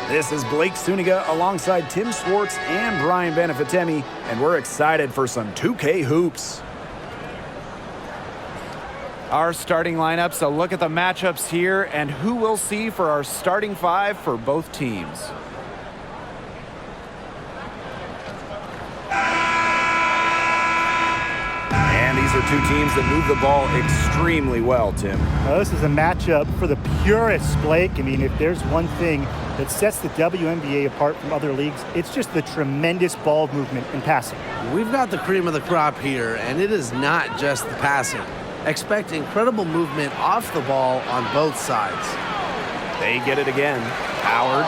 This is Blake Suniga alongside Tim Swartz and Brian Benefitemi, and we're excited for some 2K hoops. Our starting lineups, a look at the matchups here and who we'll see for our starting five for both teams. And these are two teams that move the ball extremely well, Tim. Well, this is a matchup for the purists, Blake. I mean, if there's one thing that sets the WNBA apart from other leagues, it's just the tremendous ball movement and passing. We've got the cream of the crop here, and it is not just the passing. Expect incredible movement off the ball on both sides. They get it again. Howard.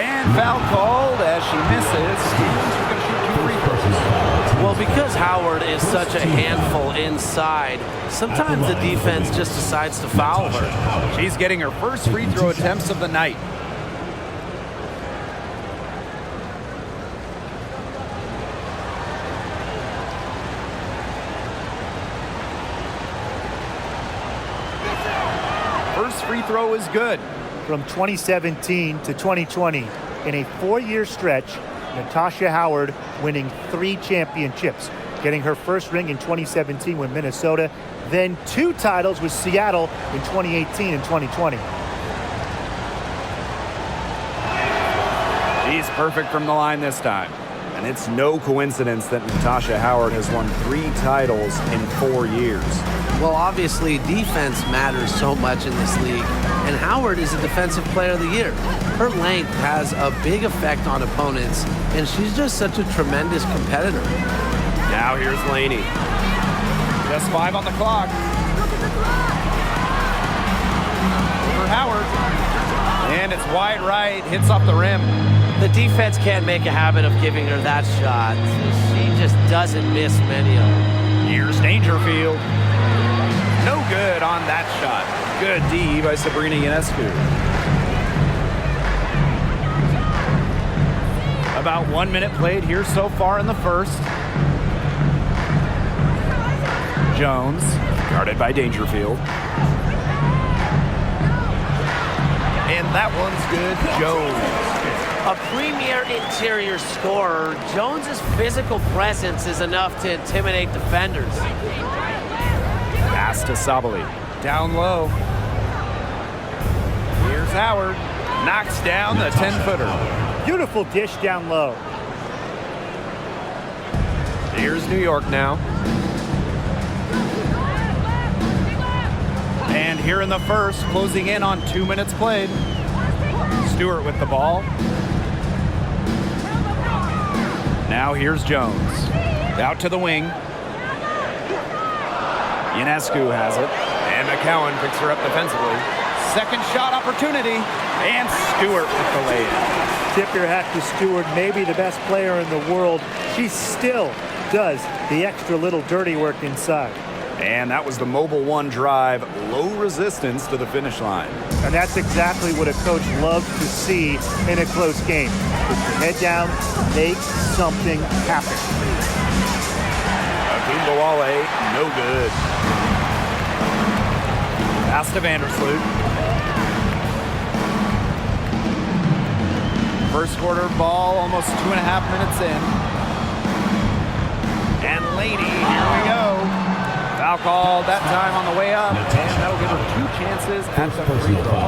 And foul called as she misses. Well, because Howard is such a handful inside, sometimes the defense just decides to foul her. She's getting her first free throw attempts of the night. First free throw is good. From 2017 to 2020, in a 4-year stretch, Natasha Howard winning 3 championships, getting her first ring in 2017 with Minnesota, then 2 titles with Seattle in 2018 and 2020. She's perfect from the line this time. And it's no coincidence that Natasha Howard has won 3 titles in 4 years. Well, obviously, defense matters so much in this league, and Howard is a Defensive Player of the Year. Her length has a big effect on opponents, and she's just such a tremendous competitor. Now here's Laney. Just 5 on the clock. For Howard. And it's wide right, hits off the rim. The defense can't make a habit of giving her that shot. She just doesn't miss many of them. Here's Dangerfield. No good on that shot. Good D by Sabrina Ionescu. About 1 minute played here so far in the first. Jones, guarded by Dangerfield. And that one's good. Jones. A premier interior scorer, Jones's physical presence is enough to intimidate defenders. Pass to Sabali. Down low. Here's Howard. Knocks down the 10-footer. Beautiful dish down low. Here's New York now. And here in the first, closing in on 2 minutes played. Stewart with the ball. Now here's Jones. Out to the wing. Ionescu has it. And McCowan picks her up defensively. Second shot opportunity. And Stewart with the lay-in. Tip your hat to Stewart, maybe the best player in the world. She still does the extra little dirty work inside. And that was the Mobile One drive, low resistance to the finish line. And that's exactly what a coach loves to see in a close game. Put your head down, make something happen. Agumbawale, no good. Pass to Vandersloot. First quarter ball, almost 2.5 minutes in. And Laney, here we go. Foul called that time on the way up, and that'll give her 2 chances at the free throw.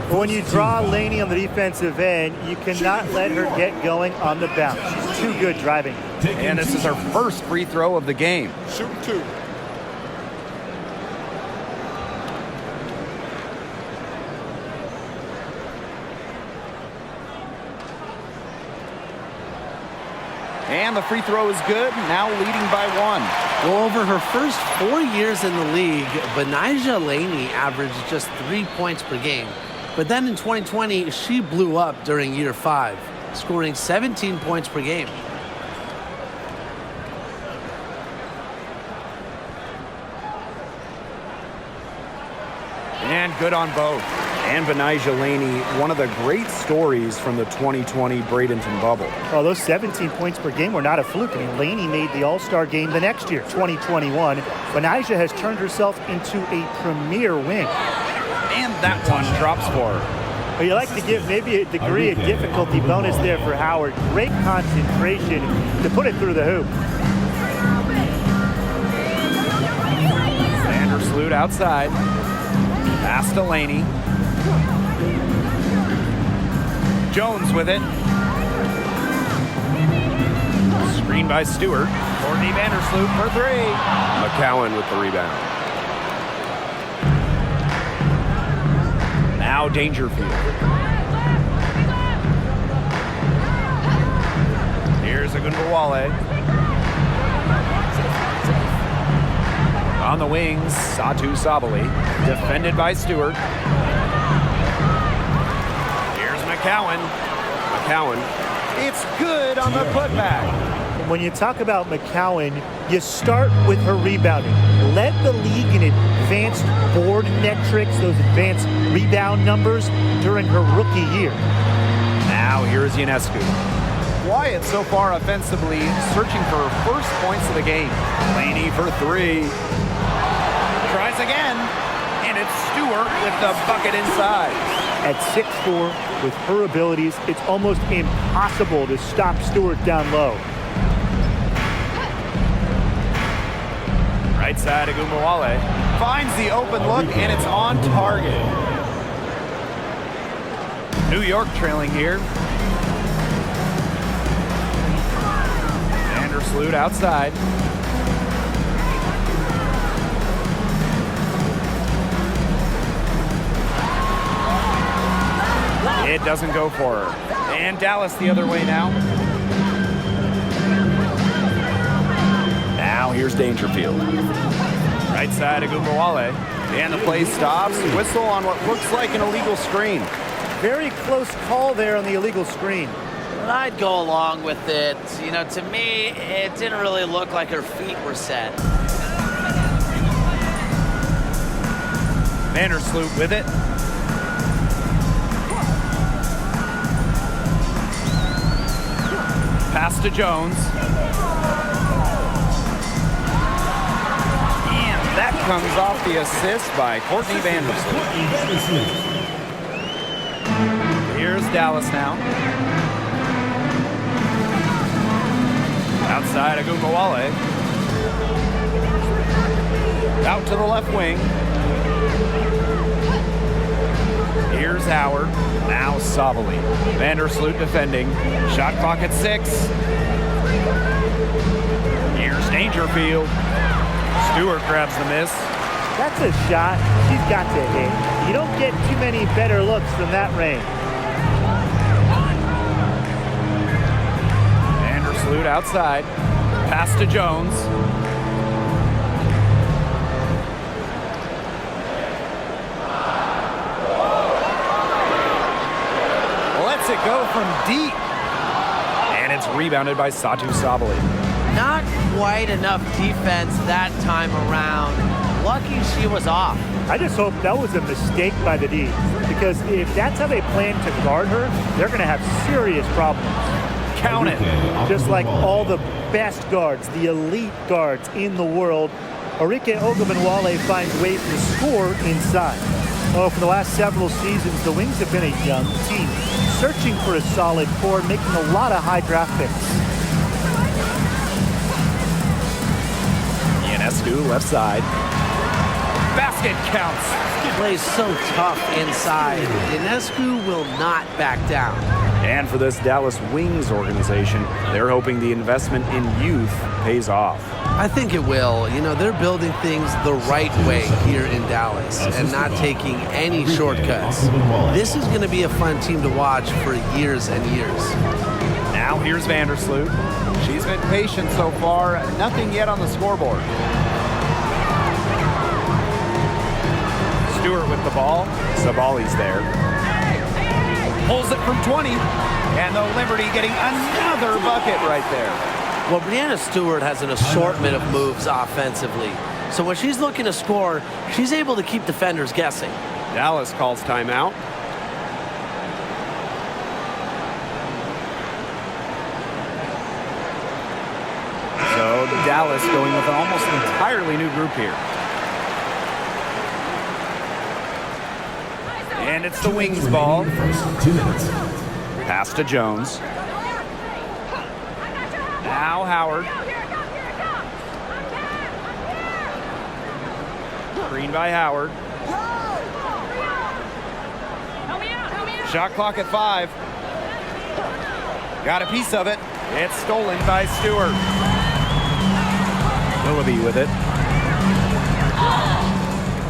But when you draw Laney on the defensive end, you cannot let her get going on the bounce. She's too good driving. And this is her first free throw of the game. Shoot 2. And the free throw is good, now leading by 1. Well, over her first 4 years in the league, Benijah Laney averaged just 3 points per game. But then in 2020, she blew up during year 5, scoring 17 points per game. And good on both. And Benijah Laney, one of the great stories from the 2020 Bradenton bubble. Oh, those 17 points per game were not a fluke. I mean, Laney made the All-Star game the next year, 2021. Benijah has turned herself into a premier wing. And that one drops for her. Well, you like to give maybe a degree of difficulty bonus there for Howard. Great concentration to put it through the hoop. Vandersloot outside. Pass to Laney. Jones with it. Screen by Stewart. Courtney Vandersloot for three. McCowan with the rebound. Now Dangerfield. Here's Agunbowale. On the wings, Satu Sabali. Defended by Stewart. Here's McCowan. McCowan. It's good on the putback. When you talk about McCowan, you start with her rebounding. Led the league in advanced board metrics, those advanced rebound numbers during her rookie year. Now here's Ionescu. Wyatt so far offensively searching for her first points of the game. Laney for three. Tries again, and it's Stewart with the bucket inside. At 6'4", with her abilities, it's almost impossible to stop Stewart down low. Right side, Agunbowale finds the open look, and it's on target. New York trailing here. Vandersloot outside. It doesn't go for her. And Dallas the other way now. Now here's Dangerfield. Right side, Agunbowale. And the play stops. Whistle on what looks like an illegal screen. Very close call there on the illegal screen. I'd go along with it. You know, to me, it didn't really look like her feet were set. Vandersloot with it. Pass to Jones. And that comes off the assist by Courtney Vandersloot. Here's Dallas now. Outside, Agunbowale. Out to the left wing. Here's Howard. Now Sabali. Vandersloot defending. Shot clock at 6. Here's Dangerfield. Stewart grabs the miss. That's a shot she's got to hit. You don't get too many better looks from that range. Vandersloot outside. Pass to Jones. Lets it go from deep. And it's rebounded by Satu Sabali. Not quite enough defense that time around. Lucky she was off. I just hope that was a mistake by the D, because if that's how they plan to guard her, they're going to have serious problems. Count it. Just like all the best guards, the elite guards in the world, Arike Ogunbowale finds ways to score inside. Oh, for the last several seasons, the Wings have been a young team, searching for a solid core, making a lot of high draft picks. Ionescu left side. Basket counts. Plays so tough inside. Ionescu will not back down. And for this Dallas Wings organization, they're hoping the investment in youth pays off. I think it will. You know, they're building things the right way here in Dallas and not taking any shortcuts. This is going to be a fun team to watch for years and years. Now here's Vandersloot. She's been patient so far. Nothing yet on the scoreboard. Stewart with the ball. Sabali's there. Pulls it from 20. And the Liberty getting another bucket right there. Well, Breanna Stewart has an assortment of moves offensively. So when she's looking to score, she's able to keep defenders guessing. Dallas calls timeout. So Dallas going with an almost entirely new group here. And it's the Wings ball. Pass to Jones. Now Howard. Screen by Howard. Shot clock at 5. Got a piece of it. It's stolen by Stewart. Willoughby with it.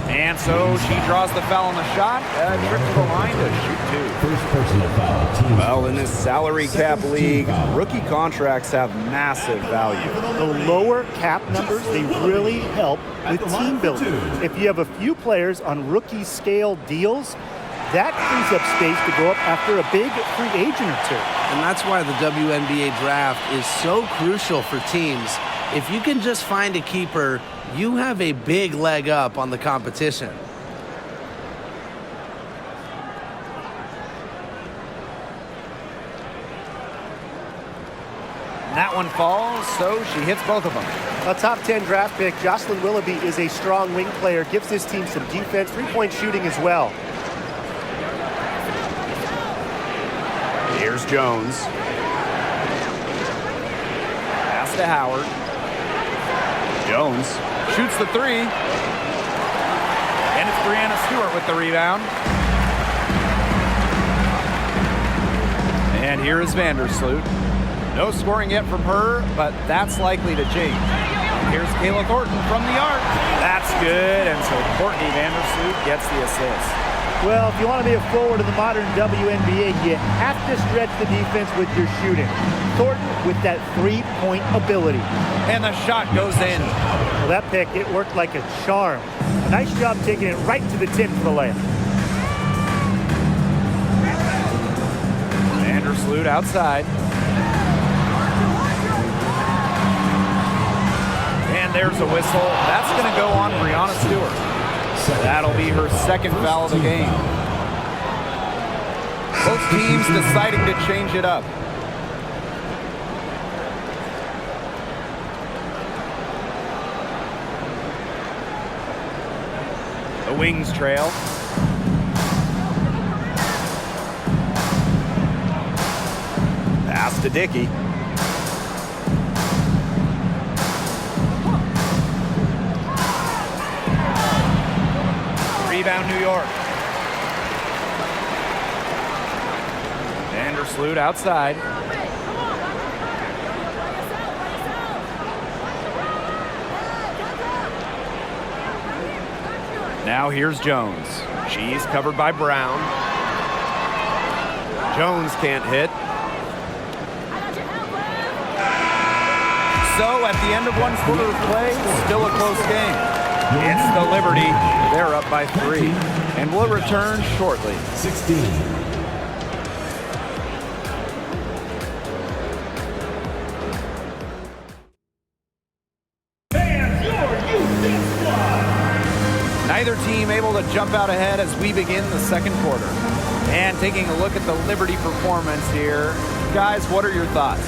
And so she draws the foul on the shot. Trip to the line to shoot 2. First personal foul, team. Well, in this salary cap league, rookie contracts have massive value. The lower cap numbers, they really help with team building. If you have a few players on rookie scale deals, that frees up space to go up after a big free agent or 2. And that's why the WNBA draft is so crucial for teams. If you can just find a keeper, you have a big leg up on the competition. That one falls, so she hits both of them. A top 10 draft pick, Jocelyn Willoughby is a strong wing player, gives this team some defense, three-point shooting as well. Here's Jones. Pass to Howard. Jones shoots the 3. And it's Brianna Stewart with the rebound. And here is Vandersloot. No scoring yet from her, but that's likely to change. Here's Kayla Thornton from the arc. That's good, and so Courtney Vandersloot gets the assist. Well, if you want to be a forward in the modern WNBA, you have to stretch the defense with your shooting. Thornton with that three-point ability. And the shot goes in. Well, that pick, it worked like a charm. A nice job taking it right to the tip for the layup. Vandersloot outside. And there's a whistle. That's going to go on Brianna Stewart. That'll be her second foul of the game. Both teams deciding to change it up. The Wings trail. Pass to Dickey. Rebound New York. Vandersloot outside. Now here's Jones. She's covered by Brown. Jones can't hit. So at the end of one quarter of play, still a close game. It's the Liberty. They're up by 3 and will return shortly. 16. Neither team able to jump out ahead as we begin the second quarter. And taking a look at the Liberty performance here. Guys, what are your thoughts?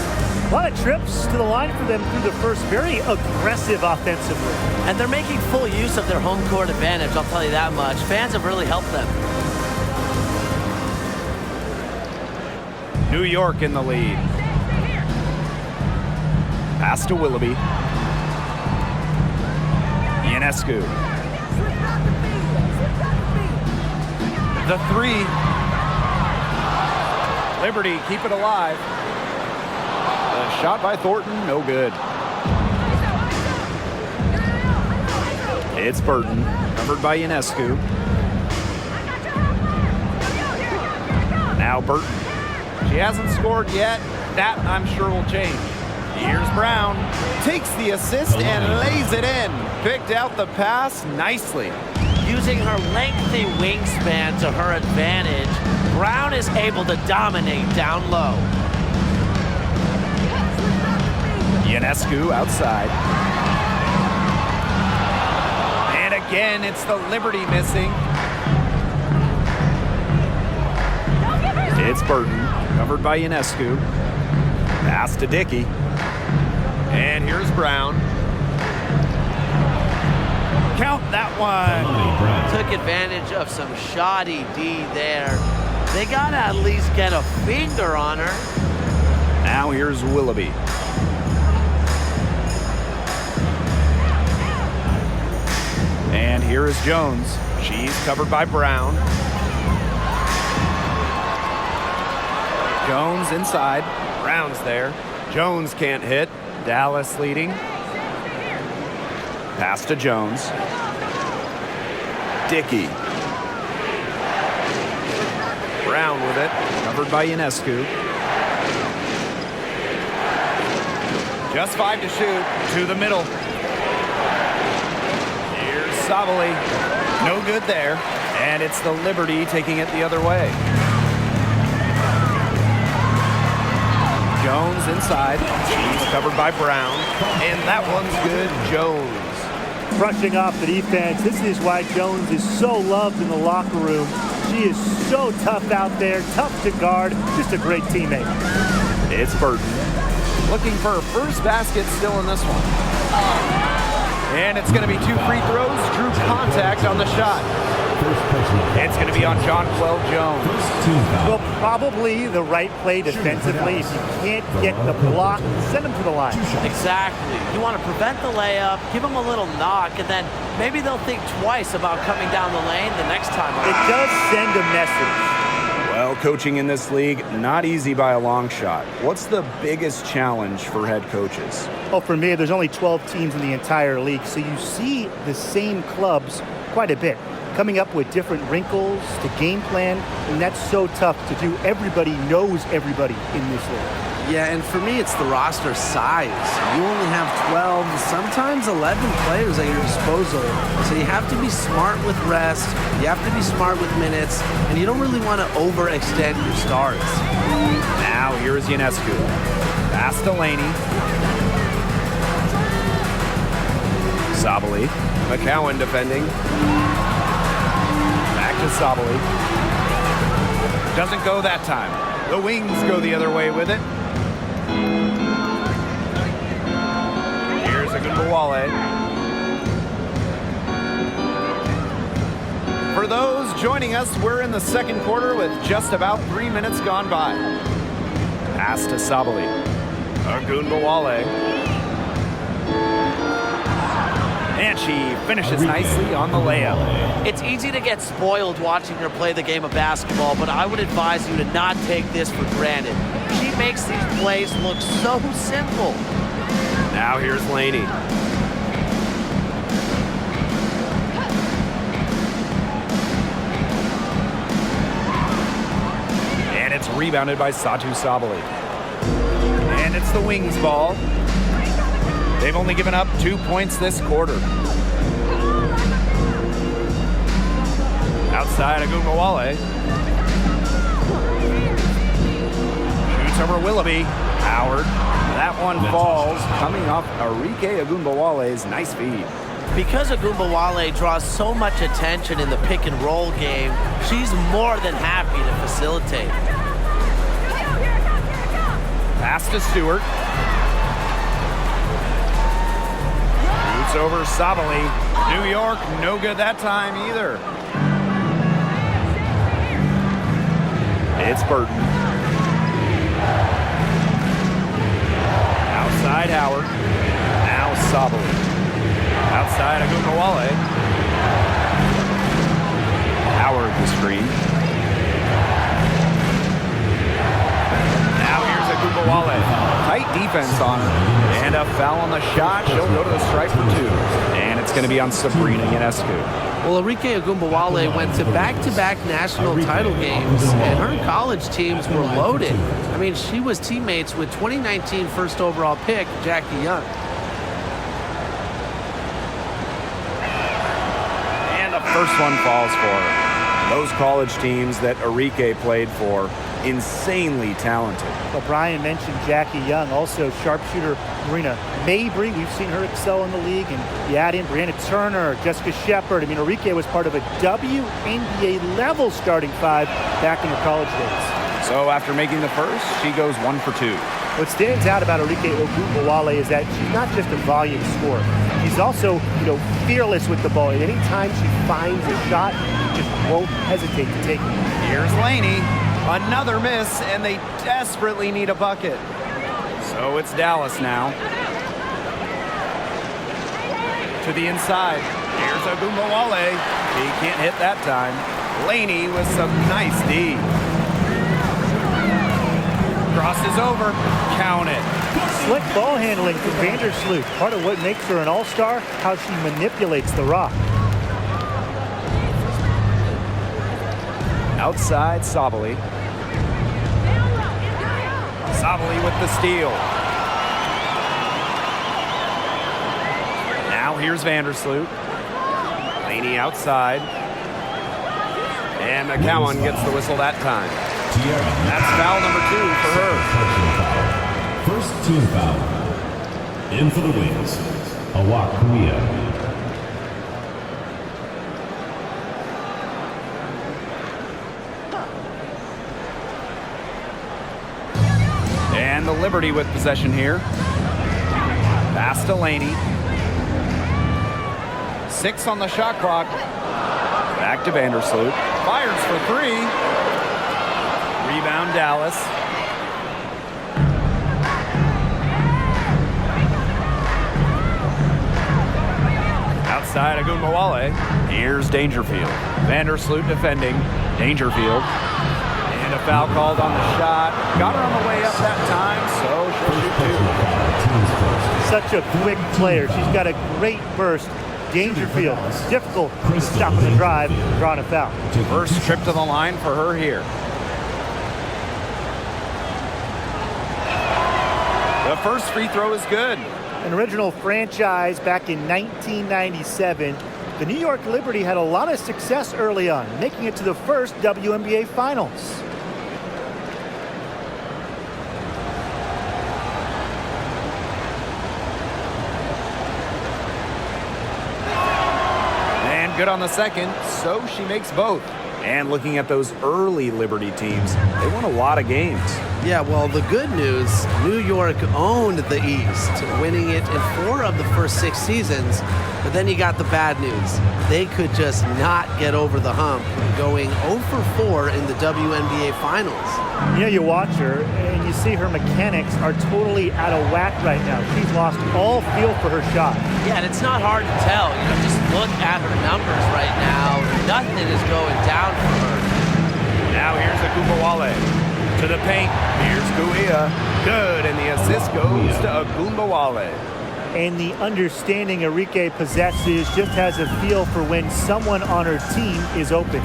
A lot of trips to the line for them through the first, very aggressive offensively. And they're making full use of their home court advantage, I'll tell you that much. Fans have really helped them. New York in the lead. Pass to Willoughby. Ionescu. The 3. Liberty keep it alive. The shot by Thornton, no good. It's Burton, covered by Ionescu. Now Burton. She hasn't scored yet. That, I'm sure, will change. Here's Brown. Takes the assist and lays it in. Picked out the pass nicely. Using her lengthy wingspan to her advantage, Brown is able to dominate down low. Ionescu outside. And again, it's the Liberty missing. It's Burton, covered by Ionescu. Pass to Dickey. And here's Brown. Count that one. Took advantage of some shoddy D there. They got to at least get a finger on her. Now here's Willoughby. And here is Jones. She's covered by Brown. Jones inside. Brown's there. Jones can't hit. Dallas leading. Pass to Jones. Dickey. Brown with it. Covered by Ionescu. Just 5 to shoot. To the middle. Here's Sabali. No good there. And it's the Liberty taking it the other way. Jones inside. She's covered by Brown. And that one's good. Jones. Brushing off the defense. This is why Jones is so loved in the locker room. She is so tough out there, tough to guard, just a great teammate. It's Burton. Looking for her first basket still in this one. And it's going to be 2 free throws. Drew contact on the shot. It's going to be on Jonquel Jones. Well, probably the right play defensively. If you can't get the block, send him to the line. Exactly. You want to prevent the layup, give them a little knock, and then maybe they'll think twice about coming down the lane the next time around. It does send a message. Well, coaching in this league, not easy by a long shot. What's the biggest challenge for head coaches? Well, for me, there's only 12 teams in the entire league, so you see the same clubs quite a bit, coming up with different wrinkles to game plan, and that's so tough to do. Everybody knows everybody in this league. Yeah, and for me, it's the roster size. You only have 12, sometimes 11 players at your disposal. So you have to be smart with rest, you have to be smart with minutes, and you don't really want to overextend your stars. Now here's Ionescu. Pass to Laney. Sabali. McCowan defending. Back to Sabali. Doesn't go that time. The Wings go the other way with it. Here's Agunbowale. For those joining us, we're in the second quarter with just about 3 minutes gone by. Pass to Sabali. Agunbowale. And she finishes nicely on the layup. It's easy to get spoiled watching her play the game of basketball, but I would advise you to not take this for granted. She makes these plays look so simple. Now here's Laney. And it's rebounded by Satu Sabali. And it's the Wings ball. They've only given up 2 points this quarter. Outside Agunbowale. Shoots over Willoughby. Howard. That one falls, coming off Arike Agunbowale's nice feed. Because Agunbowale draws so much attention in the pick and roll game, she's more than happy to facilitate. Pass to Stewart. Shoots over Sabali. New York, no good that time either. It's Burton. Outside Howard. Now Sabali. Outside Agunbowale. Howard the screen. Now here's Agunbowale. Tight defense on her. And a foul on the shot. She'll go to the stripe for 2. And it's going to be on Sabrina Ionescu. Well, Arike Agunbowale went to back-to-back national title games, and her college teams were loaded. I mean, she was teammates with 2019 first overall pick, Jackie Young. And the first one falls for her. Those college teams that Arike played for, insanely talented. Well, Brian mentioned Jackie Young, also sharpshooter Marina Mabry. We've seen her excel in the league. And you add in Brianna Turner, Jessica Shepard. I mean, Arike was part of a WNBA level starting 5 back in her college days. So after making the first, she goes 1 for 2. What stands out about Arike Ogunbowale is that she's not just a volume scorer. She's also, fearless with the ball. And anytime she finds a shot, she just won't hesitate to take it. Here's Laney. Another miss, and they desperately need a bucket. So it's Dallas now. To the inside. Here's Ogunbowale. He can't hit that time. Laney with some nice D. Crosses over. Count it. Slick ball handling from Vandersloot. Part of what makes her an all-star, how she manipulates the rock. Outside, Sabali. Sabali with the steal. Now here's Vandersloot. Laney outside. And McCowan gets the whistle that time. That's foul number 2 for her. First team foul. In for the Wings, Awakuia. And the Liberty with possession here. Pass to Laney. 6 on the shot clock. Back to Vandersloot. Fires for 3. Rebound Dallas. Outside Ogunbowale. Here's Dangerfield. Vandersloot defending. Dangerfield. And a foul called on the shot. Got her on the way up that time, so she'll shoot 2. Such a quick player. She's got a great burst. Dangerfield. Difficult to stop on the drive, drawing a foul. First trip to the line for her here. The first free throw is good. An original franchise back in 1997. The New York Liberty had a lot of success early on, making it to the first WNBA Finals. And good on the second, so she makes both. And looking at those early Liberty teams, they won a lot of games. Yeah, well, the good news, New York owned the East, winning it in 4 of the first 6 seasons. But then you got the bad news. They could just not get over the hump, going 0 for 4 in the WNBA Finals. You watch her and you see her mechanics are totally out of whack right now. She's lost all feel for her shot. Yeah, and it's not hard to tell. Just look at her numbers right now. Nothing is going down for her. Now here's Ogunbowale to the paint. Here's Guia. Good, and the assist goes to Ogunbowale. And the understanding Arike possesses just has a feel for when someone on her team is open.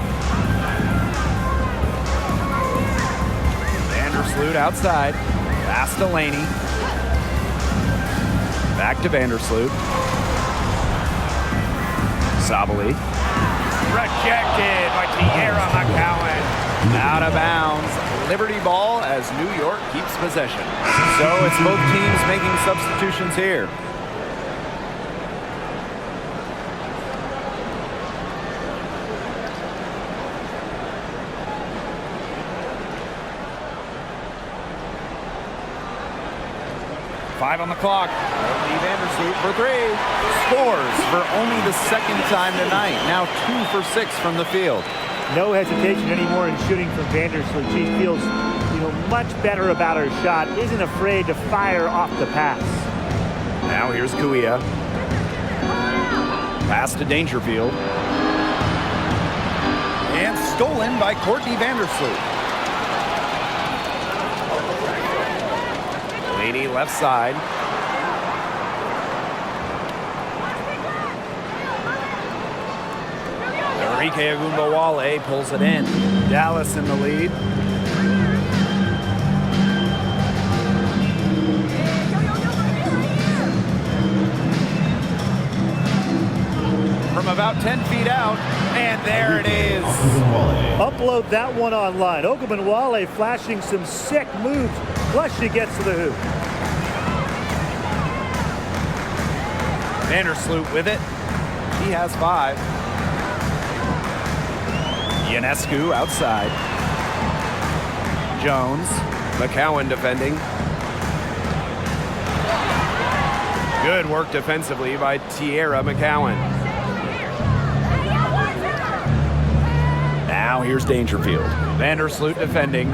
Vandersloot outside. Pass to Laney. Back to Vandersloot. Sabali. Rejected by Tierra McCowan. Out of bounds. Liberty ball as New York keeps possession. So it's both teams making substitutions here. Five on the clock. Lee Vandersloot for 3. Scores for only the second time tonight. Now 2 for 6 from the field. No hesitation anymore in shooting from Vandersloot. She feels, much better about her shot. Isn't afraid to fire off the pass. Now here's Kuia. Pass to Dangerfield. And stolen by Courtney Vandersloot. Laney left side. Arike Ogunbowale pulls it in. Dallas in the lead. From about 10 feet out, and there it is. Upload that one online. Ogunbowale flashing some sick moves. Plus she gets to the hoop. Vandersloot with it. He has 5. Ionescu outside. Jones. McCowan defending. Good work defensively by Tierra McCowan. Now here's Dangerfield. Vandersloot defending.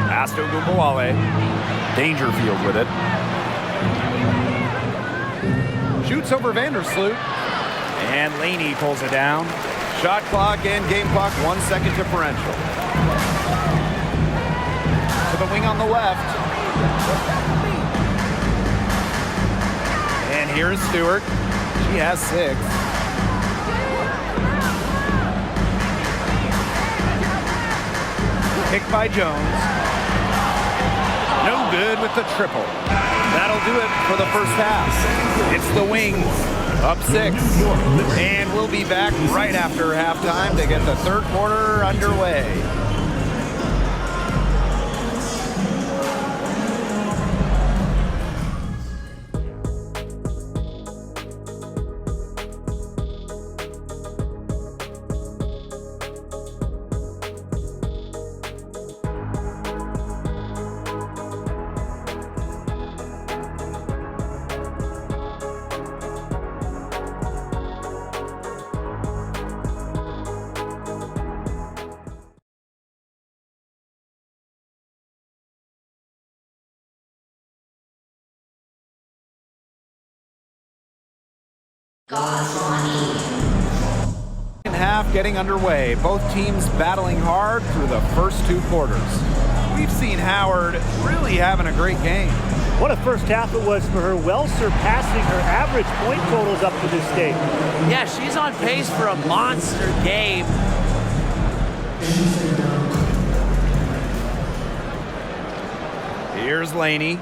Pass to Ogunbowale. Dangerfield with it. Shoots over Vandersloot. And Laney pulls it down. Shot clock and game clock 1 second differential. To the wing on the left. And here's Stewart. She has 6. Picked by Jones. No good with the triple. That'll do it for the first half. It's the Wings up 6. And we'll be back right after halftime to get the third quarter underway. Second half getting underway. Both teams battling hard through the first 2 quarters. We've seen Howard really having a great game. What a first half it was for her, well surpassing her average point totals up to this stage. Yeah, she's on pace for a monster game. Here's Laney.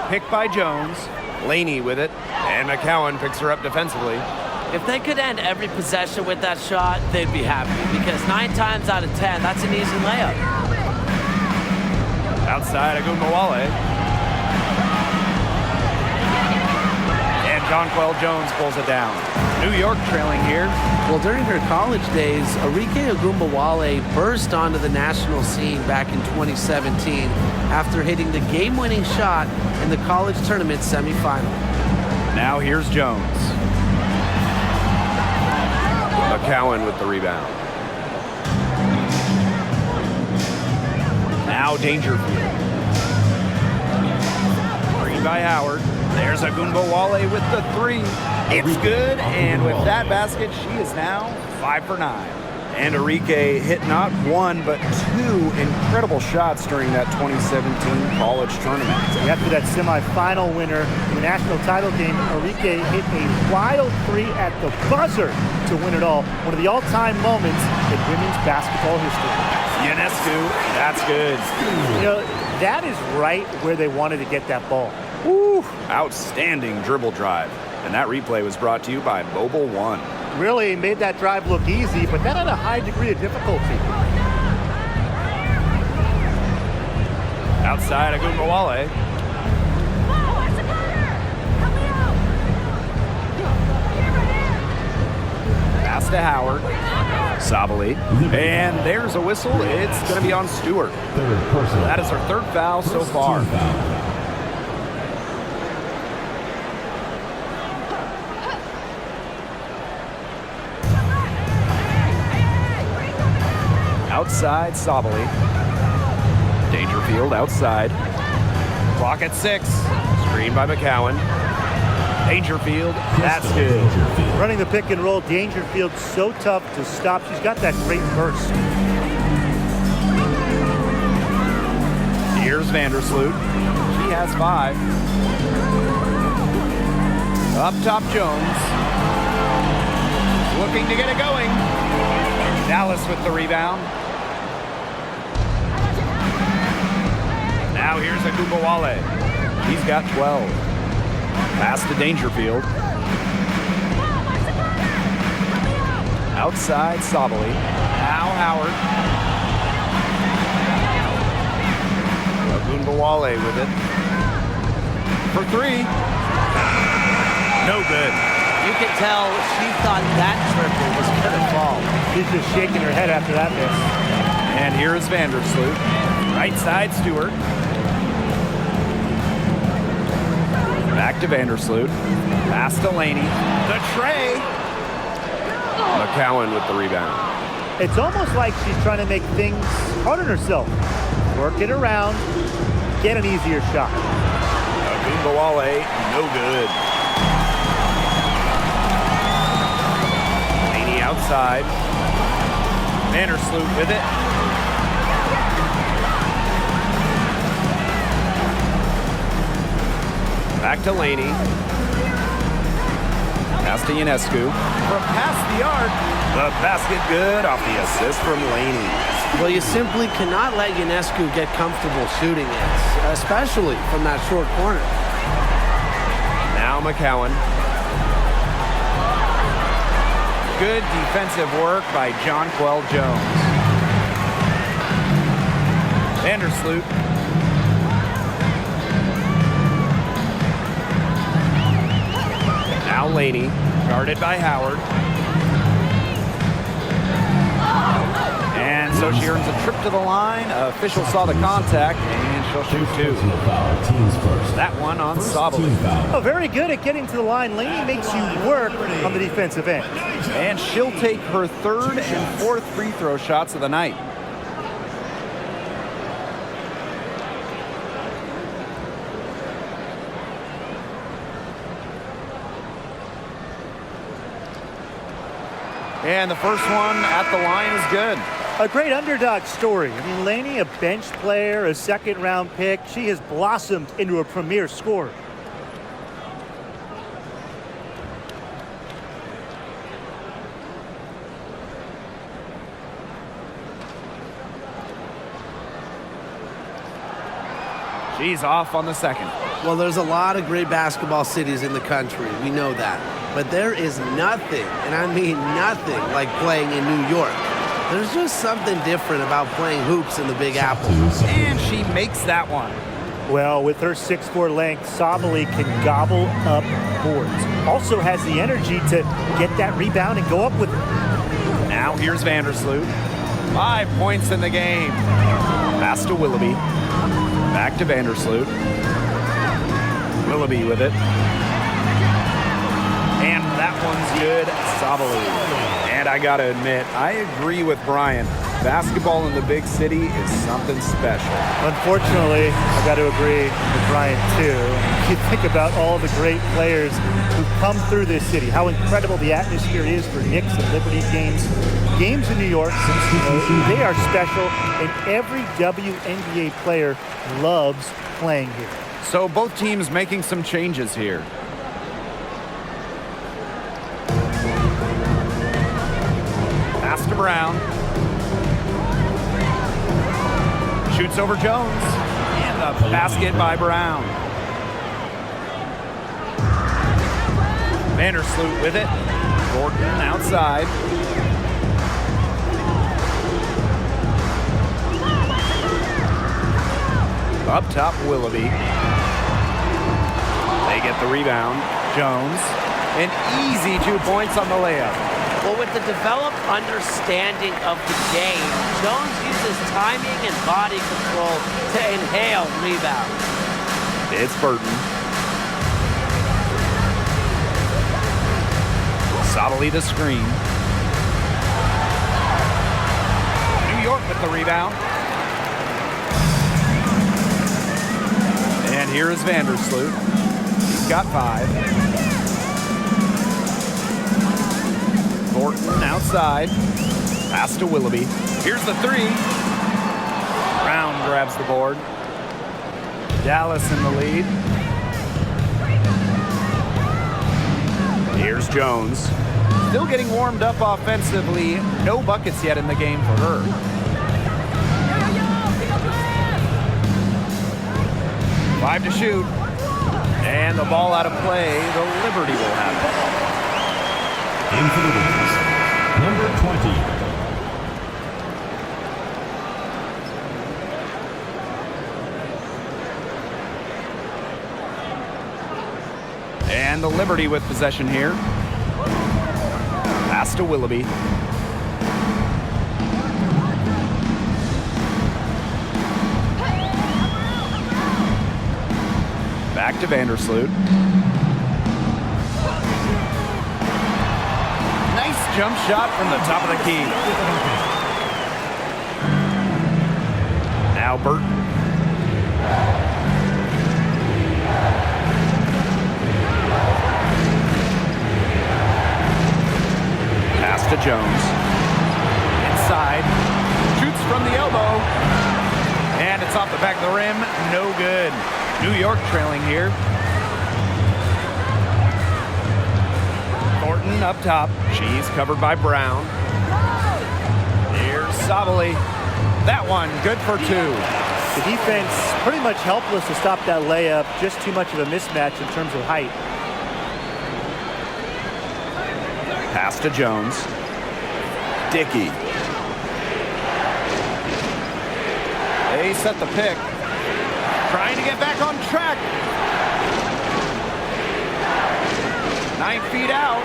Picked by Jones. Laney with it, and McCowan picks her up defensively. If they could end every possession with that shot, they'd be happy because 9 times out of 10, that's an easy layup. Outside Ogunbowale. And Jonquel Jones pulls it down. New York trailing here. Well, during her college days, Arike Ogunbowale burst onto the national scene back in 2017 after hitting the game-winning shot in the college tournament semifinal. Now here's Jones. McCowan with the rebound. Now Dangerfield. Free by Howard. There's Ogunbowale with the 3. It's good, and with that basket, she is now 5 for 9. And Arike hit not 1, but 2 incredible shots during that 2017 college tournament. After that semifinal winner in the national title game, Arike hit a wild 3 at the buzzer to win it all. One of the all-time moments in women's basketball history. Ionescu, that's good. You know, that is right where they wanted to get that ball. Woo, outstanding dribble drive. And that replay was brought to you by Mobile One. Really made that drive look easy, but that had a high degree of difficulty. Outside Ogunbowale. Pass to Howard. Sabali. And there's a whistle. It's going to be on Stewart. That is her 3rd foul so far. Outside, Sabali. Dangerfield outside. Clock at 6. Screen by McCowan. Dangerfield, that's good. Running the pick and roll, Dangerfield so tough to stop. She's got that great burst. Here's Vandersloot. She has 5. Up top, Jones. Looking to get it going. Dallas with the rebound. Now here's Ogunbowale. He's got 12. Pass to Dangerfield. Outside, Sabali. Now Howard. Ogunbowale with it. For 3. No good. You can tell she thought that triple was going to fall. She's just shaking her head after that miss. And here is Vandersloot. Right side, Stewart. Back to Vandersloot. Pass to Laney. The tray. McCowan with the rebound. It's almost like she's trying to make things hard on herself. Work it around, get an easier shot. Gumbawale, no good. Laney outside. Vandersloot with it. Back to Laney. Pass to Ionescu. From past the arc. The basket good off the assist from Laney. Well, you simply cannot let Ionescu get comfortable shooting it, especially from that short corner. Now McCowan. Good defensive work by Jonquel Jones. Vandersloot. Now Laney, guarded by Howard. And so she earns a trip to the line. Official saw the contact, and she'll shoot two. Personal foul, teams first. That one on First Sabali. team foul. Oh, very good at getting to the line. Laney makes you work on the defensive end. And she'll take her third and fourth free throw shots of the night. And the first one at the line is good. A great underdog story. I mean, Laney, a bench player, a second-round pick. She has blossomed into a premier scorer. She's off on the second. Well, there's a lot of great basketball cities in the country. We know that. But there is nothing, and I mean nothing, like playing in New York. There's just something different about playing hoops in the Big Apple. And she makes that one. Well, with her 6'4" length, Sabali can gobble up boards. Also has the energy to get that rebound and go up with it. Now here's Vandersloot. 5 points in the game. Pass to Willoughby. Back to Vandersloot. Willoughby with it. And that one's good. Sabali. And I gotta admit, I agree with Brian. Basketball in the big city is something special. Unfortunately, I got to agree with Brian too. You think about all the great players who come through this city, how incredible the atmosphere is for Knicks and Liberty games. Games in New York, they are special, and every WNBA player loves playing here. So both teams making some changes here. Pass to Brown. Shoots over Jones. And the basket by Brown. Vandersloot with it. Gordon outside. Up top, Willoughby. They get the rebound. Jones. An easy 2 points on the layup. Well, with the developed understanding of the game, Jones uses timing and body control to inhale rebounds. It's Burton. Sabali the screen. New York with the rebound. And here is Vandersloot. He's got 5. Thornton outside. Pass to Willoughby. Here's the 3. Brown grabs the board. Dallas in the lead. Here's Jones. Still getting warmed up offensively. No buckets yet in the game for her. Five to shoot. And the ball out of play. The Liberty will have it. In for the wins, number 20. And the Liberty with possession here. Pass to Willoughby. Back to Vandersloot. Nice jump shot from the top of the key. Now Burton. Pass to Jones. Inside. Shoots from the elbow. And it's off the back of the rim. No good. New York trailing here. Thornton up top. She's covered by Brown. Here's Sabali. That one, good for two. The defense pretty much helpless to stop that layup. Just too much of a mismatch in terms of height. Pass to Jones. Dickey. They set the pick. Trying to get back on track. 9 feet out.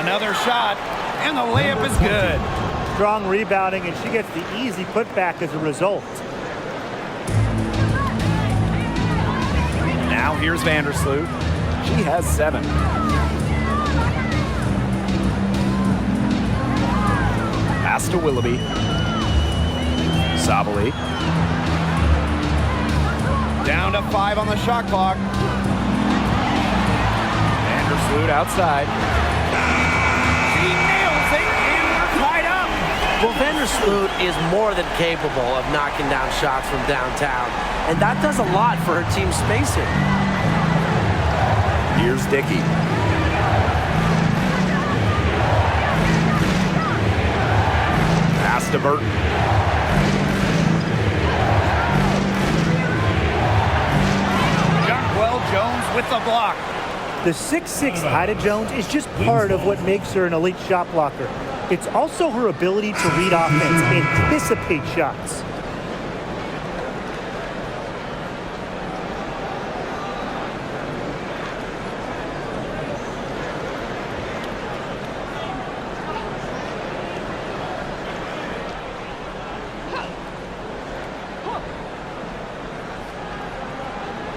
Another shot, and the layup is good. Strong rebounding, and she gets the easy putback as a result. Now here's Vandersloot. She has 7. Pass to Willoughby. Sabali. Down to 5 on the shot clock. Vandersloot outside. She nails it, and we're tied up. Well, Vandersloot is more than capable of knocking down shots from downtown, and that does a lot for her team's spacing. Here's Dickey. Pass to Burton. Jones with the block. The 6'6" height of Jones is just part of what makes her an elite shot blocker. It's also her ability to read offense, anticipate shots.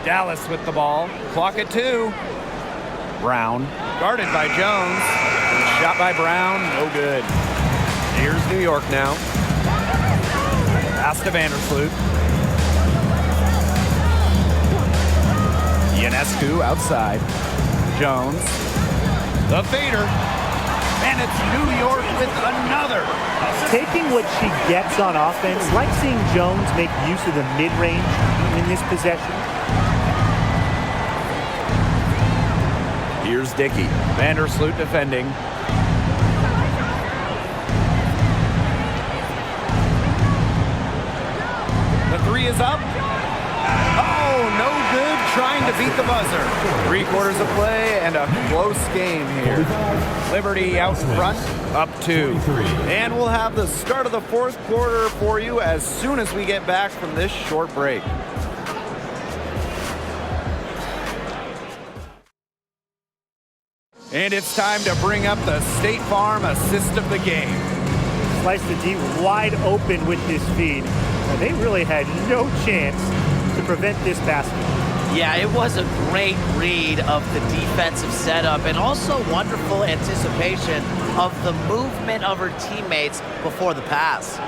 Dallas with the ball. Clock at 2. Brown. Guarded by Jones. Shot by Brown. No good. Here's New York now. Pass to Vandersloot. Ionescu outside. Jones. The fader. And it's New York with another. Taking what she gets on offense, like seeing Jones make use of the mid-range in this possession. Here's Dickey. Vandersloot defending. The 3 is up. Oh, no good. Trying to beat the buzzer. 3 quarters of play and a close game here. Liberty out front, up 2. And we'll have the start of the 4th quarter for you as soon as we get back from this short break. And it's time to bring up the State Farm assist of the game. Sliced the D wide open with this feed. And they really had no chance to prevent this basket. Yeah, it was a great read of the defensive setup and also wonderful anticipation of the movement of her teammates before the pass.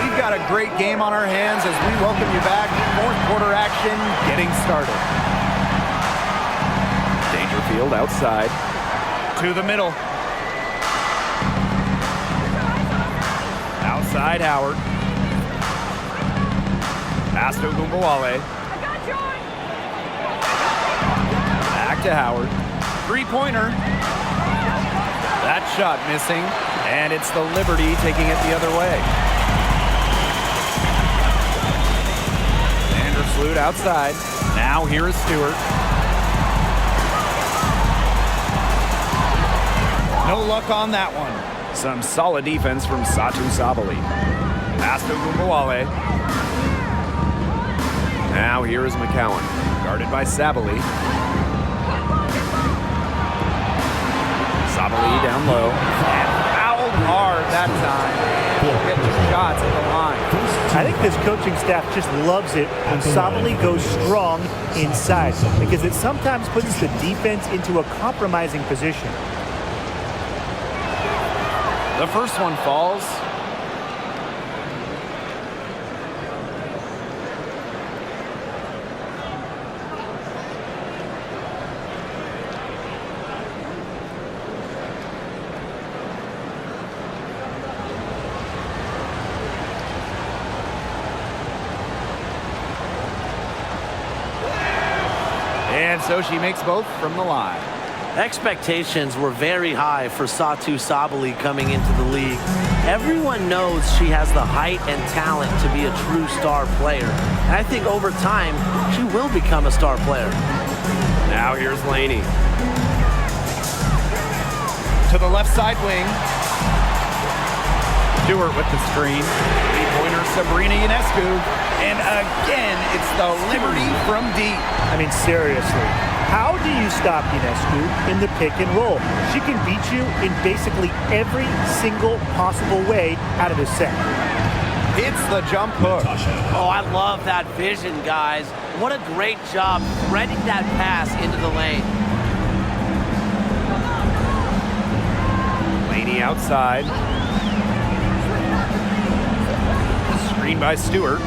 We've got a great game on our hands as we welcome you back. 4th quarter action getting started. Dangerfield outside to the middle. Outside Howard. Pass to Gumbawale. Back to Howard. 3-pointer. That shot missing, and it's the Liberty taking it the other way. Vandersloot outside. Now here is Stewart. No luck on that one. Some solid defense from Satu Sabali. Pass to Gumbawale. Now here is McCowan, guarded by Sabali. Sabali down low. And fouled hard that time. And get 2 shots at the line. I think this coaching staff just loves it when Sabali goes strong inside because it sometimes puts the defense into a compromising position. The first one falls. And so she makes both from the line. Expectations were very high for Satu Sabali coming into the league. Everyone knows she has the height and talent to be a true star player. And I think over time, she will become a star player. Now here's Laney. To the left side wing. Stewart with the screen. Three-pointer Sabrina Ionescu. And again, it's the Liberty from deep. I mean, seriously, how do you stop Ionescu in the pick and roll? She can beat you in basically every single possible way out of the set. It's the jump hook. Oh, I love that vision, guys. What a great job threading that pass into the lane. Laney outside. Screen by Stewart.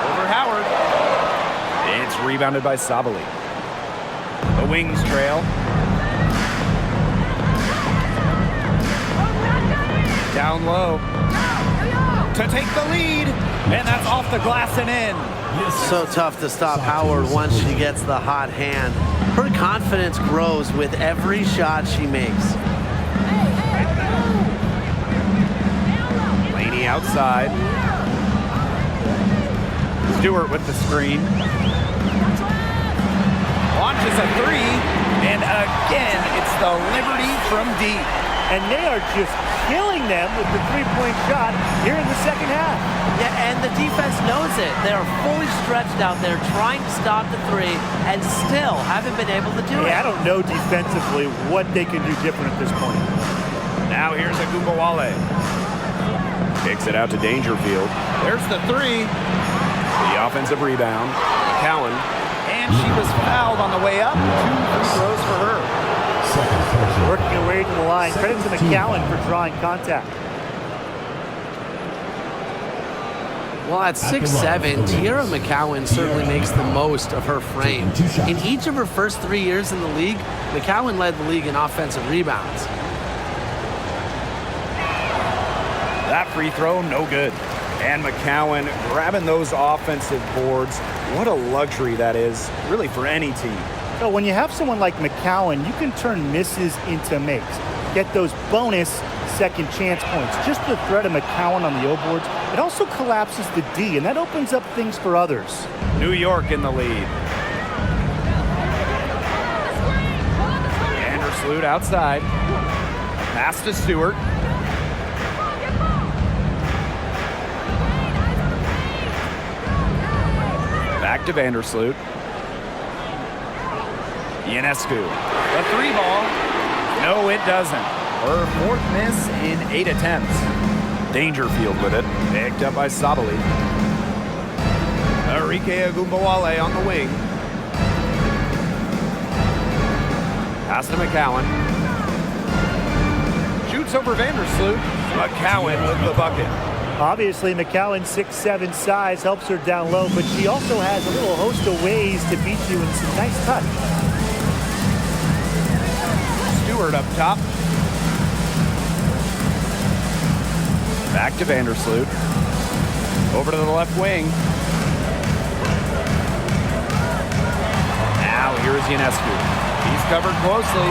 Over Howard. It's rebounded by Sabali. The Wings trail. Down low. To take the lead. And that's off the glass and in. So tough to stop Howard once she gets the hot hand. Her confidence grows with every shot she makes. Laney outside. Stewart with the screen. Launches a three. And again, it's the Liberty from deep. And they are just killing them with the three-point shot here in the second half. Yeah, and the defense knows it. They are fully stretched out there trying to stop the three and still haven't been able to do it. I don't know defensively what they can do different at this point. Now here's a Gumbawale. Kicks it out to Dangerfield. There's the three. The offensive rebound. McCowan. And she was fouled on the way up. 2 free throws for her. Working her way to the line. Credit to McCowan for drawing contact. Well, at 6'7", Tiara McCowan certainly makes the most of her frame. In each of her first 3 years in the league, McCowan led the league in offensive rebounds. That free throw, no good. And McCowan grabbing those offensive boards. What a luxury that is, really, for any team. So when you have someone like McCowan, you can turn misses into makes. Get those bonus second chance points. Just the threat of McCowan on the O boards, it also collapses the D, and that opens up things for others. New York in the lead. Vandersloot outside. Pass to Stewart. Back to Vandersloot. Ionescu. The three ball. No, it doesn't. Her 4th miss in 8 attempts. Dangerfield with it. Picked up by Sabali. Arike Agumbawale on the wing. Pass to McCowan. Shoots over Vandersloot. McCowan with the bucket. Obviously, McCowan's 6'7" size helps her down low, but she also has a little host of ways to beat you in some nice touch. Stewart up top. Back to Vandersloot. Over to the left wing. Now here's Ionescu. He's covered closely.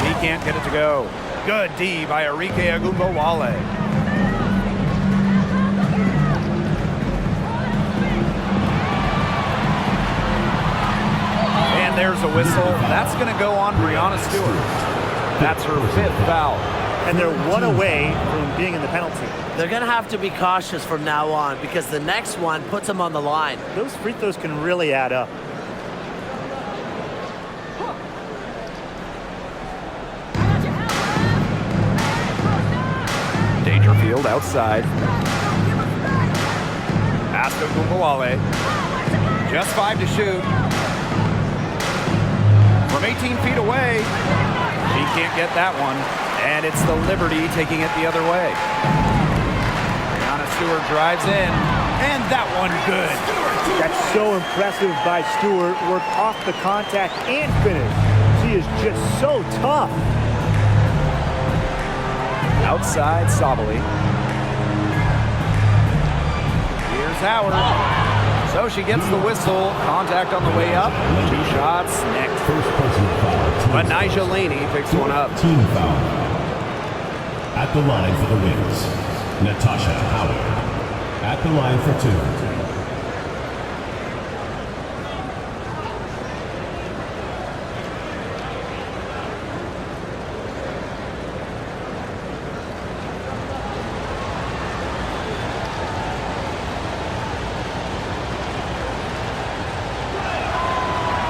She can't get it to go. Good D by Arike Agumbawale. And there's a whistle. That's going to go on Brianna Stewart. That's her 5th foul. And they're one away from being in the penalty. They're going to have to be cautious from now on because the next one puts them on the line. Those free throws can really add up. Dangerfield outside. Pass to Gumbawale. Just 5 to shoot. From 18 feet away. She can't get that one. And it's the Liberty taking it the other way. Brianna Stewart drives in. And that one good. That's so impressive by Stewart. Work off the contact and finish. She is just so tough. Outside Sabali. Here's Howard. So she gets the whistle. Contact on the way up. 2 shots next. First personal foul. But Nigel Laney picks one up. Team foul. At the line for the wins, Natasha Howard. At the line for 2.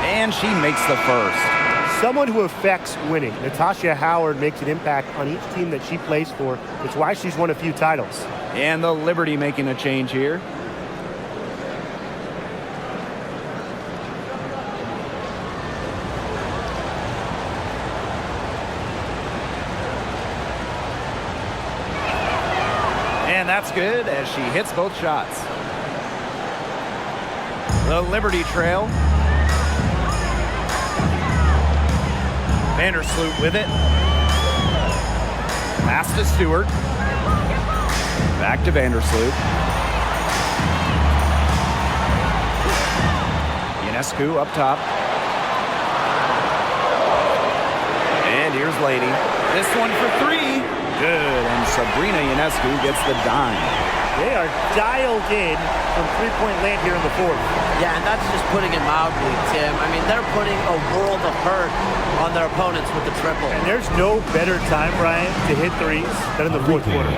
And she makes the first. Someone who affects winning. Natasha Howard makes an impact on each team that she plays for. It's why she's won a few titles. And the Liberty making a change here. And that's good as she hits both shots. The Liberty trail. Vandersloot with it. Pass to Stewart. Back to Vandersloot. Ionescu up top. And here's Laney. This one for 3. Good. And Sabrina Ionescu gets the dime. They are dialed in from three-point land here in the 4th. Yeah, and that's just putting it mildly, Tim. I mean, they're putting a world of hurt on their opponents with the triple. And there's no better time, Brian, to hit threes than in the 4th quarter.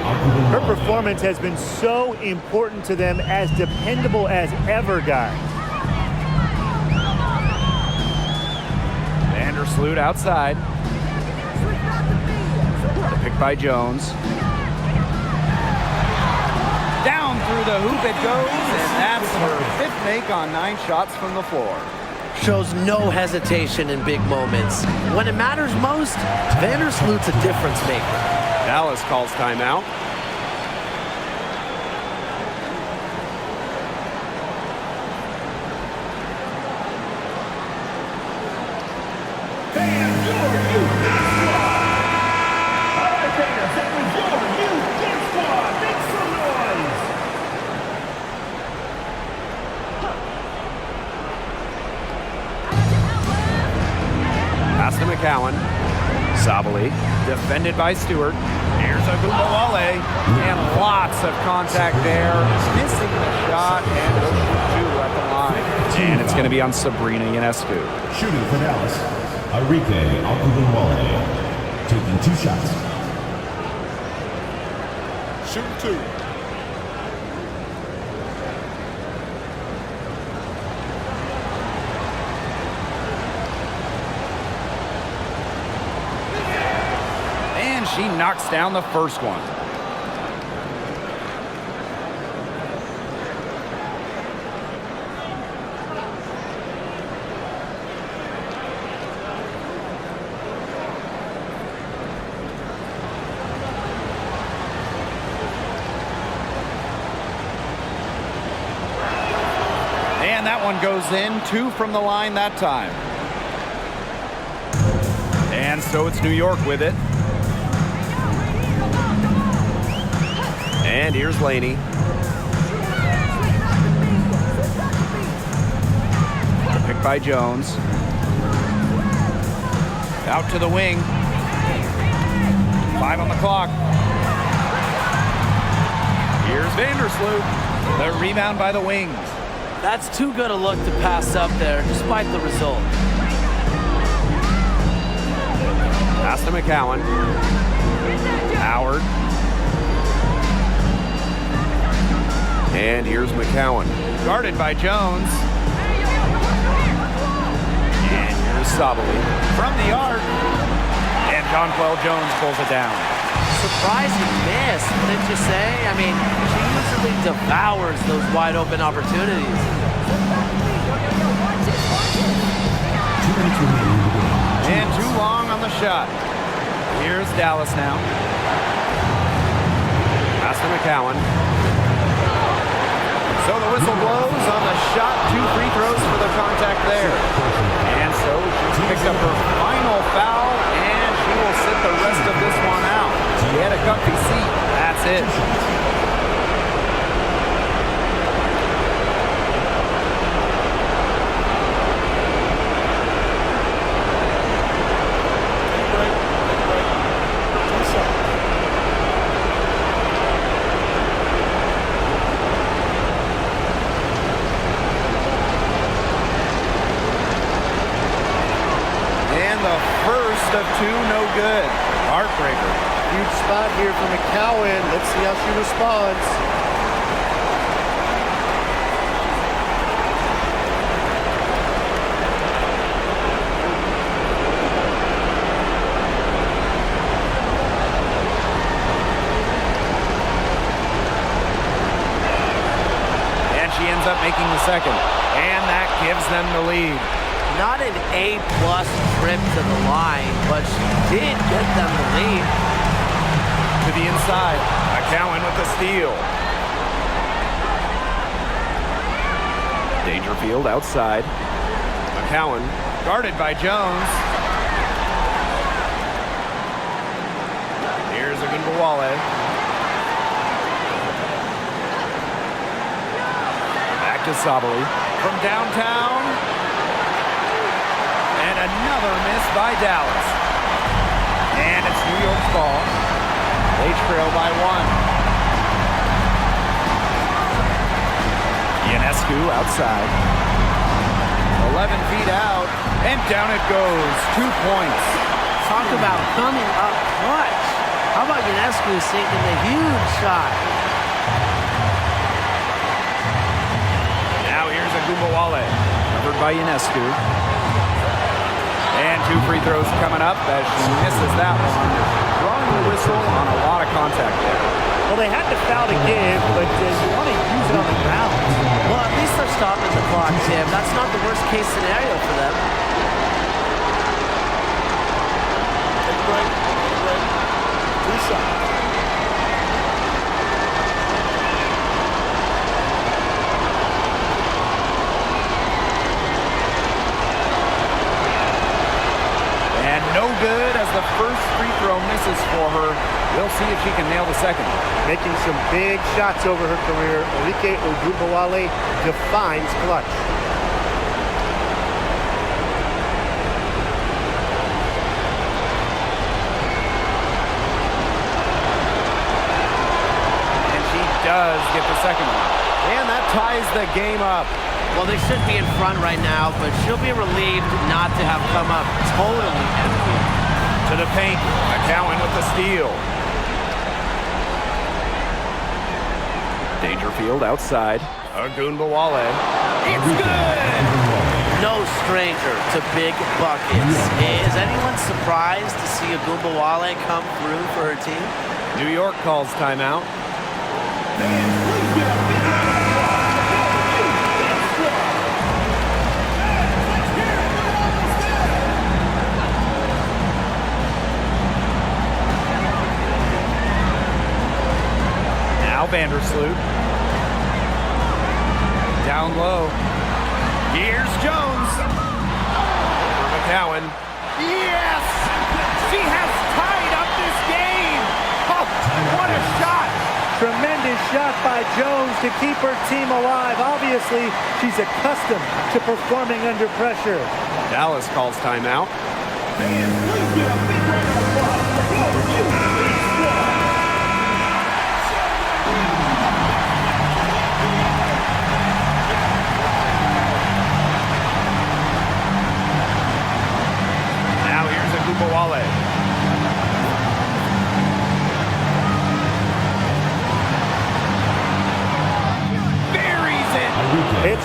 Her performance has been so important to them, as dependable as ever, guys. Vandersloot outside. The pick by Jones. Down through the hoop it goes, and that's her 5th make on 9 shots from the floor. Shows no hesitation in big moments. When it matters most, Vandersloot's a difference maker. Dallas calls timeout. Pass to McCowan. Sabali, defended by Stewart. Here's Agumbawale, and lots of contact there. Missing the shot, and it'll shoot 2 at the line. And it's going to be on Sabrina Ionescu. Shooting for Dallas, Arike Agumbawale. Taking 2 shots. Shooting 2. And she knocks down the first one. And that one goes in. 2 from the line that time. And so it's New York with it. And here's Laney. The pick by Jones. Out to the wing. 5 on the clock. Here's Vandersloot. The rebound by the wings. That's too good a look to pass up there, despite the result. Pass to McCowan. Howard. And here's McCowan. Guarded by Jones. And here's Sabali. From the arc. And Jonquel Jones pulls it down. Surprising miss, wouldn't you say? I mean, she usually devours those wide open opportunities. 2 minutes remaining in the game. And too long on the shot. Here's Dallas now. Pass to McCowan. So the whistle blows on the shot. 2 free throws for the contact there. And so she's picked up her final foul, and she will sit the rest of this one out. She had a comfy seat. That's it. First of 2, no good. Heartbreaker. Huge spot here for McCowan. Let's see how she responds. And she ends up making the second. And that gives them the lead. Not an A-plus trip to the line, but she did get them the lead. To the inside. McCowan with the steal. Dangerfield outside. McCowan. Guarded by Jones. Here's Ogunbowale. Back to Sabali. From downtown. And another miss by Dallas. And it's New York's ball. They trail by 1. Ionescu outside. 11 feet out. And down it goes. 2 points. Talk about coming up clutch. How about Ionescu sinking the huge shot? Now here's Ogunbowale. Covered by Ionescu. And 2 free throws coming up as she misses that one. Drawing the whistle on a lot of contact there. Well, they had to foul to give, but you want to use it on the ground. Well, at least they're stopping the clock, Tim. That's not the worst case scenario for them. Two shots. And no good as the first free throw misses for her. We'll see if she can nail the second. Making some big shots over her career, Arike Ogunbowale defines clutch. And she does get the second one. And that ties the game up. Well, they should be in front right now, but she'll be relieved not to have come up totally empty. To the paint. McCowan with the steal. Dangerfield outside. Ogunbowale. It's good! No stranger to big buckets. Is anyone surprised to see Ogunbowale come through for her team? New York calls timeout. Now Vandersloot. Down low. Here's Jones. For McCowan. Yes! She has tied up this game! Oh, what a shot! Tremendous shot by Jones to keep her team alive. Obviously, she's accustomed to performing under pressure. Dallas calls timeout. Now here's Ogunbowale.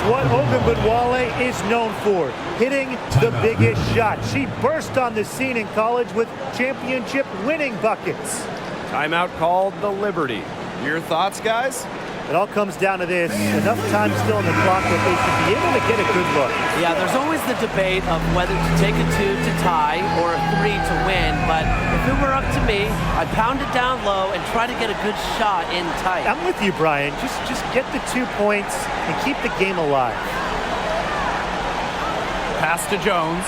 what Ogunbowale is known for, hitting the biggest shot. She burst on the scene in college with championship winning buckets. Timeout called the Liberty. Your thoughts, guys? It all comes down to this. Enough time still on the clock that they should be able to get a good look. Yeah, there's always the debate of whether to take a 2 to tie or a 3 to win, but if it were up to me, I'd pound it down low and try to get a good shot in tight. I'm with you, Brian. Just get the 2 points and keep the game alive. Pass to Jones.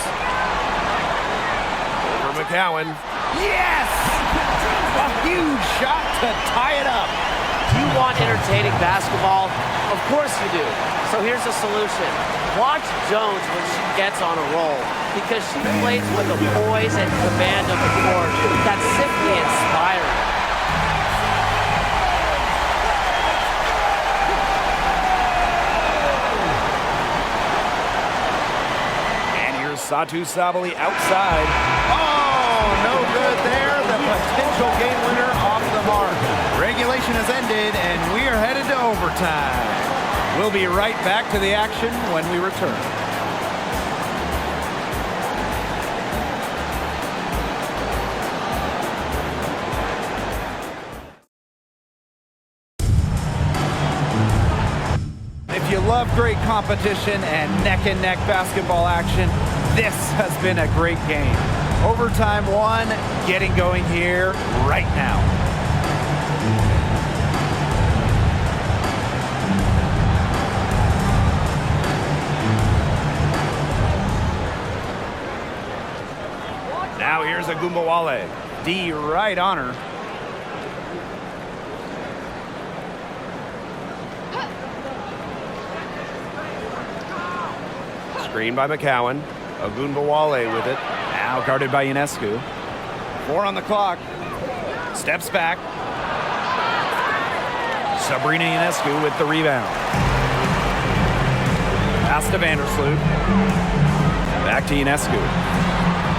Over McCowan. Yes! A huge shot to tie it up. You want entertaining basketball? Of course you do. So here's a solution. Watch Jones when she gets on a roll because she plays with a poise and command of the court that's simply inspiring. And here's Satu Sabali outside. Oh, no good there. The potential game winner off the mark. Regulation has ended, and we are headed to overtime. We'll be right back to the action when we return. If you love great competition and neck-and-neck basketball action, this has been a great game. Overtime 1, getting going here right now. Now here's Ogunbowale. D right on her. Screen by McCowan. Ogunbowale with it. Now guarded by Ionescu. 4 on the clock. Steps back. Sabrina Ionescu with the rebound. Pass to Vandersloot. Back to Ionescu.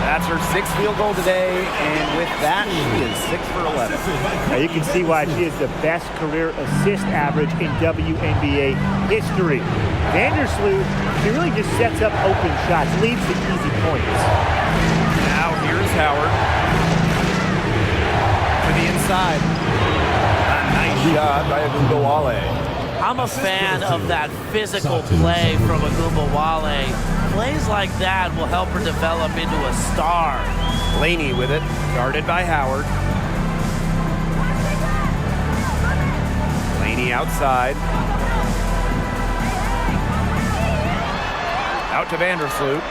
That's her 6th field goal today, and with that, she is 6 for 11. Now you can see why she is the best career assist average in WNBA history. Vandersloot, she really just sets up open shots, leads to easy points. Now here's Howard to the inside. A nice shot by Ogunbowale. I'm a fan of that physical play from Ogunbowale. Plays like that will help her develop into a star. Laney with it, guarded by Howard. Laney outside. Out to Vandersloot.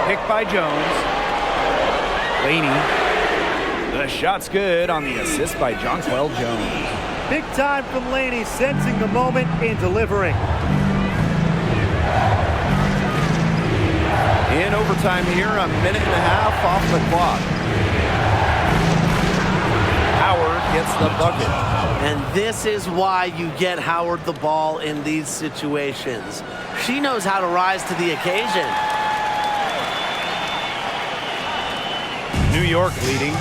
Picked by Jones. Laney. The shot's good on the assist by Jonquel Jones. Big time from Laney, sensing the moment and delivering. In overtime here, a minute and a half off the clock. Howard gets the bucket. And this is why you get Howard the ball in these situations. She knows how to rise to the occasion. New York leading.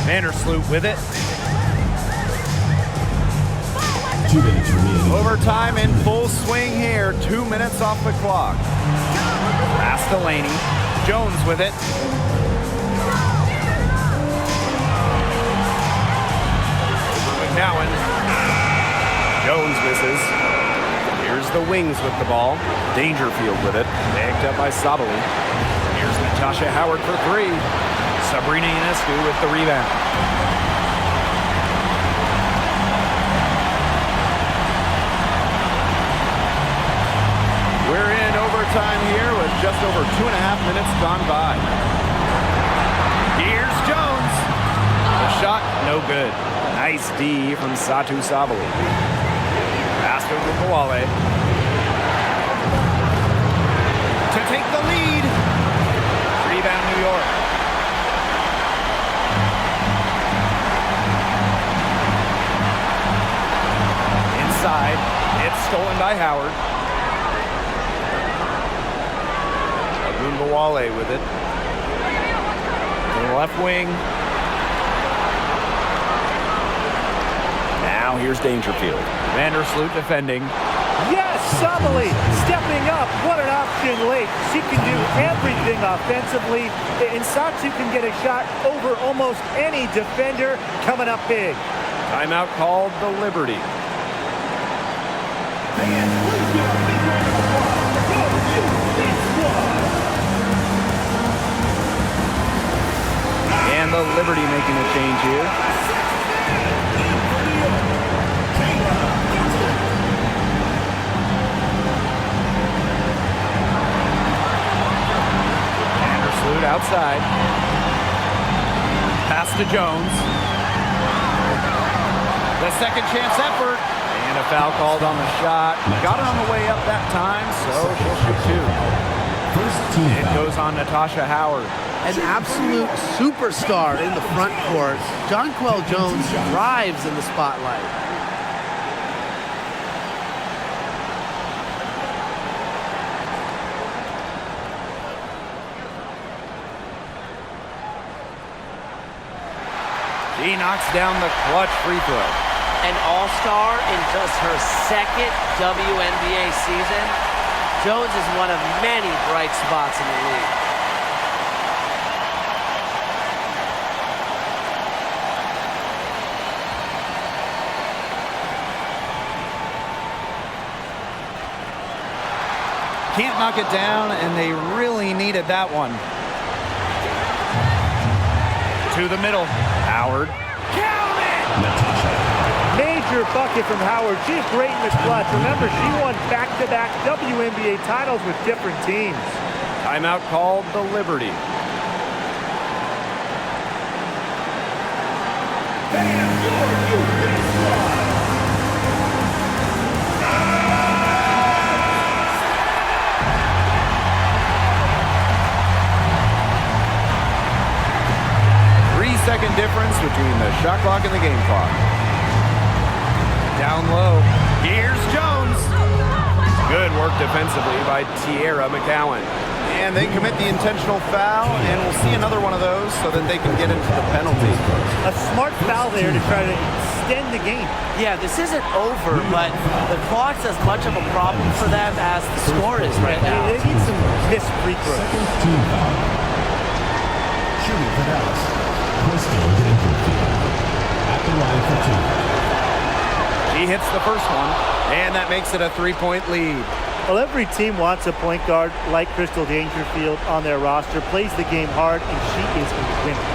Vandersloot with it. 2 minutes remaining. Overtime in full swing here. 2 minutes off the clock. Pass to Laney. Jones with it. McCowan. Jones misses. Here's the Wings with the ball. Dangerfield with it. Picked up by Sabali. Here's Natasha Howard for 3. Sabrina Ionescu with the rebound. We're in overtime here with just over 2.5 minutes gone by. Here's Jones. The shot, no good. Nice D from Satu Sabali. Pass to Ogunbowale. To take the lead. Rebound New York. Inside. It's stolen by Howard. Ogunbowale with it. To the left wing. Now Now here's Dangerfield. Vandersloot defending. Yes, Sabali stepping up. What an option late. She can do everything offensively, and Satu can get a shot over almost any defender coming up big. Timeout called the Liberty. And the Liberty making a change here. Vandersloot outside. Pass to Jones. The second chance effort. And a foul called on the shot. Got it on the way up that time, so she'll shoot two. First team It foul. goes on Natasha Howard. An absolute superstar in the front court. Jonquel Jones thrives in the spotlight. She knocks down the clutch free throw. An all-star in just her second WNBA season. Jones is one of many bright spots in the league. Can't knock it down, and they really needed that one. To the middle. Howard. Natasha. Major bucket from Howard. She's great in the clutch. Remember, she won back-to-back WNBA titles with different teams. Timeout called the Liberty. Second difference between the shot clock and the game clock. Down low. Here's Jones. Good work defensively by Tierra McCowan. And they commit the intentional foul, and we'll see another one of those so that they can get into the penalty. A smart foul there to try to extend the game. Yeah, this isn't over, but the clock's as much of a problem for them as the score is right now. They need some missed free throws. Second team foul. Shooting for Dallas. Crystal Dangerfield. At the line for two. She hits the first one, and that makes it a three-point lead. Well, every team wants a point guard like Crystal Dangerfield on their roster, plays the game hard, and she is a winner.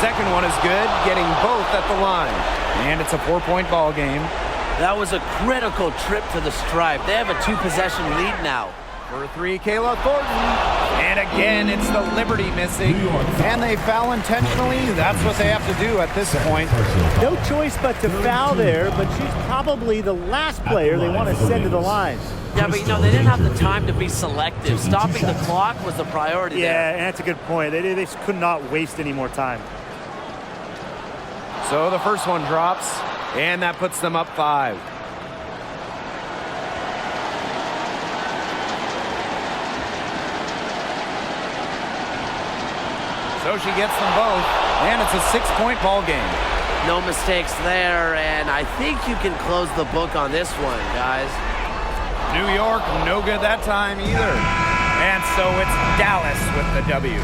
Second one is good, getting both at the line. And it's a four-point ball game. That was a critical trip to the stripe. They have a two-possession lead now. For three, Kayla Thornton. And again, it's the Liberty missing. And they foul intentionally. That's what they have to do at this point. No choice but to foul there, but she's probably the last player they want to send to the line. Yeah, but you know, they didn't have the time to be selective. Stopping the clock was the priority Yeah, there. and that's a good point. They just could not waste any more time. So the first one drops, and that puts them up 5. So she gets them both, and it's a 6-point ball game. No mistakes there, and I think you can close the book on this one, guys. New York, no good that time either. And so it's Dallas with the W.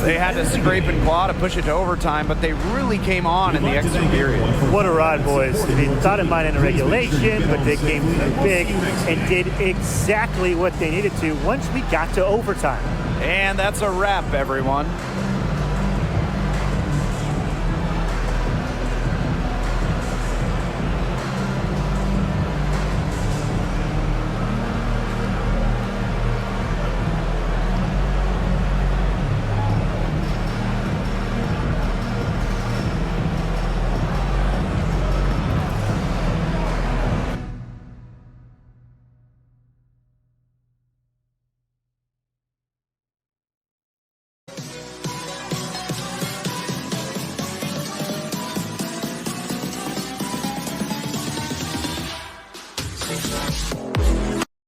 They had to scrape and claw to push it to overtime, but they really came on in the extra period. What a ride, boys. They thought it might end in regulation, but they came through big and did exactly what they needed to once we got to overtime. And that's a wrap, everyone.